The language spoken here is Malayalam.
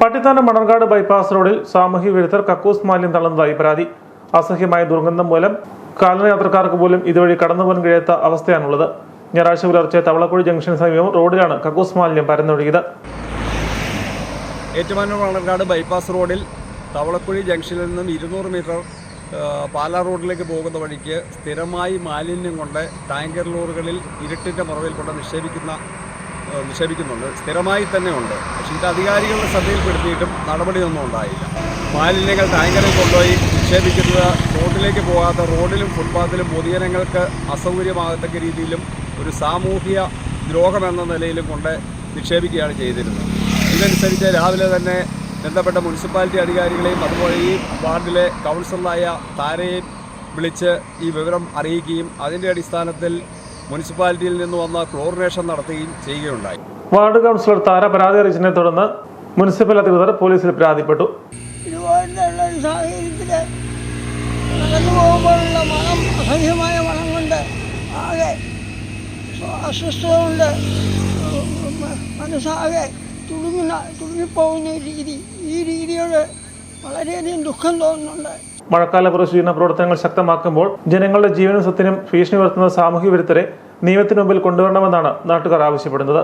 പട്ടിത്താനം മണർകാട് ബൈപ്പാസ് റോഡിൽ സാമൂഹ്യ വിരുദ്ധർ കക്കൂസ് മാലിന്യം തള്ളുന്നതായി പരാതി. അസഹ്യമായ ദുർഗന്ധം മൂലം കാൽനടയാത്രക്കാർക്ക് പോലും ഇതുവഴി കടന്നുപോകാൻ കഴിയാത്ത അവസ്ഥയാണുള്ളത്. ഞായറാഴ്ച പുലർച്ചെ തവളക്കുഴി ജംഗ്ഷന് സമീപം റോഡിലാണ് കക്കൂസ് മാലിന്യം പരന്നൊഴുകിയത്. ഏറ്റുമാനൂർ മണർകാട് ബൈപ്പാസ് റോഡിൽ തവളക്കുഴി ജംഗ്ഷനിൽ നിന്നും 200 മീറ്റർ പാലാ റോഡിലേക്ക് പോകുന്ന വഴിക്ക് സ്ഥിരമായി മാലിന്യം കൊണ്ട് ടാങ്കർ ലോറികളിൽ ഇരുട്ടിൻ്റെ മറവിൽ കൊണ്ട് നിക്ഷേപിക്കുന്നുണ്ട്. സ്ഥിരമായി തന്നെ ഉണ്ട്. പക്ഷേ ഇത് അധികാരികളുടെ ശ്രദ്ധയിൽപ്പെടുത്തിയിട്ടും നടപടിയൊന്നും ഉണ്ടായില്ല. മാലിന്യങ്ങൾ ടാങ്കറിൽ കൊണ്ടുപോയി നിക്ഷേപിക്കുന്നത് റോഡിലേക്ക് പോകാത്ത റോഡിലും ഫുട്പാത്തിലും പൊതുജനങ്ങൾക്ക് അസൗകര്യമാകത്തക്ക രീതിയിലും ഒരു സാമൂഹിക ദ്രോഹമെന്ന നിലയിലും കൊണ്ട് നിക്ഷേപിക്കുകയാണ് ചെയ്തിരുന്നത്. ഇതനുസരിച്ച് രാവിലെ തന്നെ ബന്ധപ്പെട്ട മുനിസിപ്പാലിറ്റി അധികാരികളെയും അതുപോലെ ഈ വാർഡിലെ കൗൺസിലറായ താരയെയും വിളിച്ച് ഈ വിവരം അറിയിക്കുകയും അതിൻ്റെ അടിസ്ഥാനത്തിൽ മുനിസിപ്പാലിറ്റിയിൽ നിന്ന് വന്ന ക്ലോറിനേഷൻ നടത്തുകയും ചെയ്യുകയുണ്ടായി. വാർഡ് കൗൺസിലർ താര പരാതി അറിയിച്ചതിനെ തുടർന്ന് മുനിസിപ്പൽ അധികൃതർ പോലീസിൽ പരാതിപ്പെട്ടു. അസഹ്യമായ മണം കൊണ്ട് ആകെ അസ്വസ്ഥത കൊണ്ട് മനസ്സാകെ തുടുങ്ങിപ്പോകുന്ന രീതി, ഈ രീതിയോട് വളരെയധികം ദുഃഖം തോന്നുന്നുണ്ട്. മഴക്കാല പുനരുജ്ജീവന പ്രവർത്തനങ്ങൾ ശക്തമാക്കുമ്പോൾ ജനങ്ങളുടെ ജീവനും സ്വത്തിനും ഭീഷണി ഉയർത്തുന്ന സാമൂഹ്യ വിരുദ്ധരെ നിയമത്തിന് മുമ്പിൽ കൊണ്ടുവരണമെന്നാണ് നാട്ടുകാർ ആവശ്യപ്പെടുന്നത്.